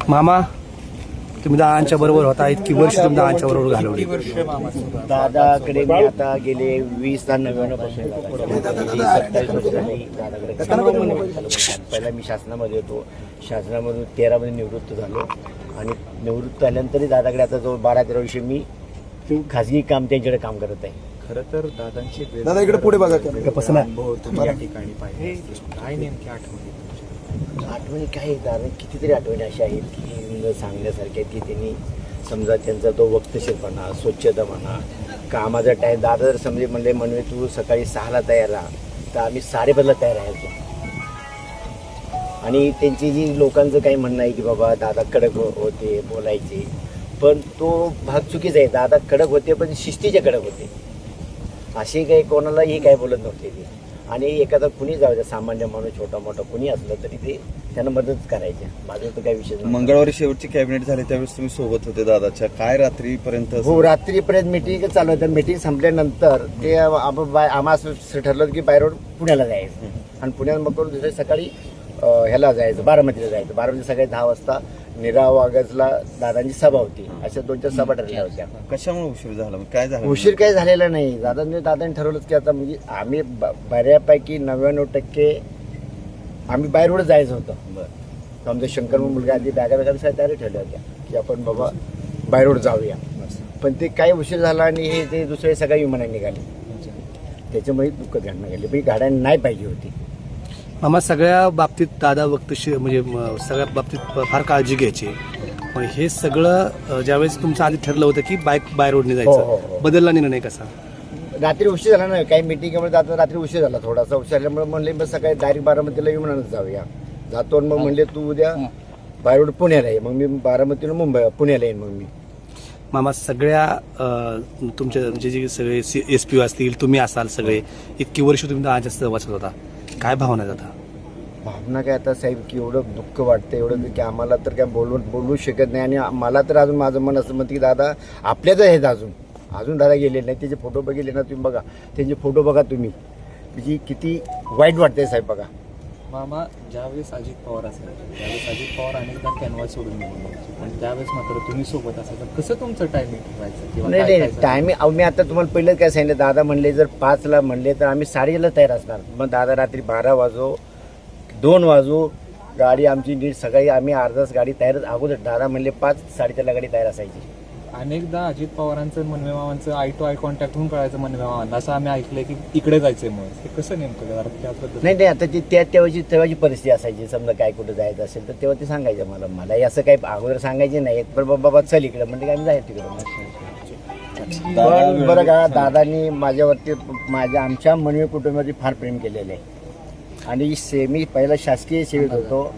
मामा, तुम्ही दादांच्या बरोबर होता, इतकी वर्ष तुम्ही दादांच्या बरोबर घालवली. दादाकडे मी आता गेले 2099 पासून 27 वर्ष झाली दादाकडे. पहिला मी शासनामध्ये होतो, शासनामधून 13 मध्ये निवृत्त झालो आणि निवृत्त झाल्यानंतरही दादाकडे आता जवळ 12-13 वर्ष मी खाजगी काम त्यांच्याकडे काम करत आहे. खरं तर दादांची दादा इकडे पुढे बघा. अनुभव तुम्ही या ठिकाणी पाहिले, काय नेमकी आठवणी काय दादा कितीतरी आठवणी अशा आहेत की न सांगण्यासारख्या, की त्यांनी समजा त्यांचा तो वक्तशीरपणा, स्वच्छता म्हणा, कामाचा टाईम. दादा जर समजे म्हणले तू सकाळी 6ला तयार राहा, तर आम्ही 5:30ला तयार राहायचो. आणि त्यांची जी लोकांचं काही म्हणणं आहे की बाबा दादा कडक होते, बोलायचे, पण तो भाग चुकीचा आहे. दादा कडक होते पण शिस्तीचे कडक होते. असे काही कोणालाही काय बोलत नव्हते ते. आणि एखादा कुणी जाऊ द्या, सामान्य माणूस छोटा मोठा कुणी असलं तरी ते त्यांना मदत करायचे. माझं तर काही विषय नाही. मंगळवारी शेवटची कॅबिनेट झाली त्यावेळेस तुम्ही सोबत होते दादाच्या. काय रात्रीपर्यंत? हो, रात्रीपर्यंत मीटिंग चालू होतं. मीटिंग संपल्यानंतर ते आम्हाला असं ठरलं की बाय रोड पुण्याला जायचं आणि पुण्यात मग करून दुसऱ्या सकाळी ह्याला जायचं, बारामतीला जायचं. बारामती सकाळी 10 वाजता निराव ऑगस्टला दादांची सभा होती. अशा 2-4 सभा ठरल्या होत्या. कशामुळे उशीर झाला? काय झालं? उशीर काही झालेला नाही. दादांनी ठरवलंच की आता म्हणजे आम्ही बऱ्यापैकी 99% आम्ही बाय रोड जायचं होतं. आमचं शंकर मुलगा आधी बॅगा तयारी ठरल्या होत्या की आपण बाबा बाय रोड जाऊया. पण ते काही उशीर झाला आणि हे ते दुसरे सगळ्या विमानाने निघाले. त्याच्यामुळे दुःख घडणं गेले. पण गाड्या नाही पाहिजे होती. मामा, सगळ्या बाबतीत दादा वक्तशीर म्हणजे सगळ्या बाबतीत फार काळजी घ्यायची. पण हे सगळं ज्यावेळेस तुमचं आधी ठरलं होतं की बाय रोडने जायचं, बदलला निर्णय कसा? रात्री उशीर झाला ना, काही मिटिंगमुळे जाता रात्री उशीर झाला. थोडासा उशीर झाल्यामुळे म्हणले मग सकाळी डायरेक्ट बारामतीला विमानानं जाऊया. जातो मग म्हणले तू उद्या बाय रोड पुण्याला आहे. मग मी बारामतीला पुण्याला येईन. मग मी मामा, सगळ्या तुमच्या म्हणजे जे सगळे SP असतील, तुम्ही असाल, सगळे इतकी वर्ष तुम्ही दादाच्या सहवासात होता, काय भावना जाता? भावना काय आता साहेब की एवढं दुःख वाटतं, एवढं की आम्हाला तर काय बोलू शकत नाही. आणि मला तर अजून माझं मन असं म्हणतं की दादा आपल्याच आहेत. अजून दादा गेलेले नाही. त्याचे फोटो बघितले ना तुम्ही, बघा त्यांचे फोटो बघा तुम्ही, म्हणजे किती वाईट वाटतंय साहेब. बघा मामा, ज्यावेळेस अजित पवार असायचे त्यावेळेस अजित पवार अनेकदा कॅनव्हास सोडून निघून जायचे आणि त्यावेळेस मात्र तुम्ही सोबत असायचं. कसं तुमचं टायमिंग ठेवायचं? नाही टायमिंग मी आता तुम्हाला पहिलं काय सांगितलं, दादा म्हणले जर 5ला म्हणले तर आम्ही 7:30ला तयार असणार. मग दादा रात्री 12 वाजो 2 वाजो गाडी आमची नीट सकाळी आम्ही अर्धाच गाडी तयार अगोदर. दादा म्हणले 5-4:30ला गाडी तयार असायची. अनेकदा अजित पवारांचं मनवे मामांचं आय टू आय कॉन्टॅक्ट होऊन कळायचं मनवे मामांना, असं आम्ही ऐकलंय की इकडे जायचंय. मग ते कसं नेमकं त्याबद्दल? नाही आता ती तेव्हाची परिस्थिती असायची. समजा काय कुठं जायचं असेल तर तेव्हा ते सांगायचं मलाही असं काही अगोदर सांगायचे नाही. पण बाबा चल इकडं म्हणजे काय जायचं तिकडं. पण बरं का, दादांनी माझ्यावरती आमच्या मनवे कुटुंबावरती फार प्रेम केलेलं आहे. आणि मी पहिला शासकीय सेवेत होतो.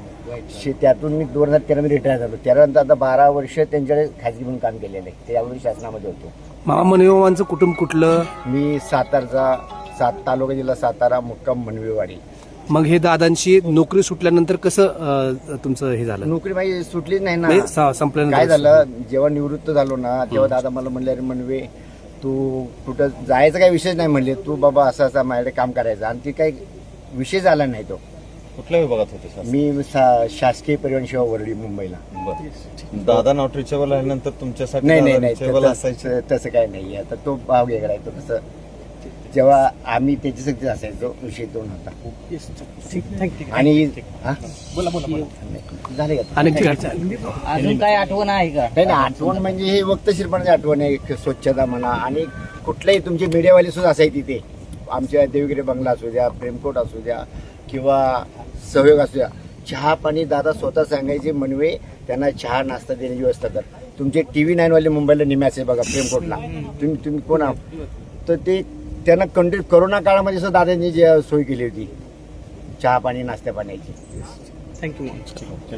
त्यातून मी 2013 मध्ये रिटायर झालो. त्यानंतर आता 12 वर्ष त्यांच्याकडे खाजगी म्हणून काम केलेलं आहे. त्यावेळी शासनामध्ये होतो. मामा, मनवेमामांचं कुटुंब कुठलं? मी सातारचा, तालुका जिल्हा सातारा, मुक्काम मनवेवाडी. मग हे दादांची नोकरी सुटल्यानंतर कसं तुमचं हे झालं? नोकरी माझी सुटलीच नाही ना. संपल्यानंतर काय झालं, जेव्हा निवृत्त झालो ना तेव्हा दादा मला म्हणले, अरे मनवे तू कुठं जायचं काही विषय नाही म्हणले, तू बाबा असं माझ्याकडे काम करायचं. आणि ती काही विषय झाला नाही. तो कुठल्या विभागात होते? मी शासकीय परिवहन सेवा वरळी, मुंबईला. दादा नॉट रिचेबल आल्यानंतर तुमच्यासाठी नाही तसं काय नाही. आता तो भाव वेगळा आहे. तो कसं जेव्हा आम्ही त्याच्यासाठी असायचो विषय दोन होता. आणि झाले का अजून काय आठवण आहे का? नाही आठवण म्हणजे हे वक्तशीरपणाची आठवण आहे. स्वच्छता म्हणा आणि कुठल्याही तुमचे मीडियावाले सुद्धा असायचे तिथे. आमच्या देवगिरी बंगला असू द्या, प्रेमकोट असू द्या किंवा सहयोग असू द्या, चहा पाणी दादा स्वतः सांगायचे मनवे त्यांना चहा नाश्ता देण्याची व्यवस्था कर. तुमचे TV9 वाले मुंबईला निम्याचे बघा प्रेमकोटला, तुम्ही कोण आहात तर ते त्यांना कंटिन्यू कोरोना काळामध्ये सुद्धा दादांनी जी सोय केली होती चहा पाणी नाश्त्या पाण्याची. थँक्यू.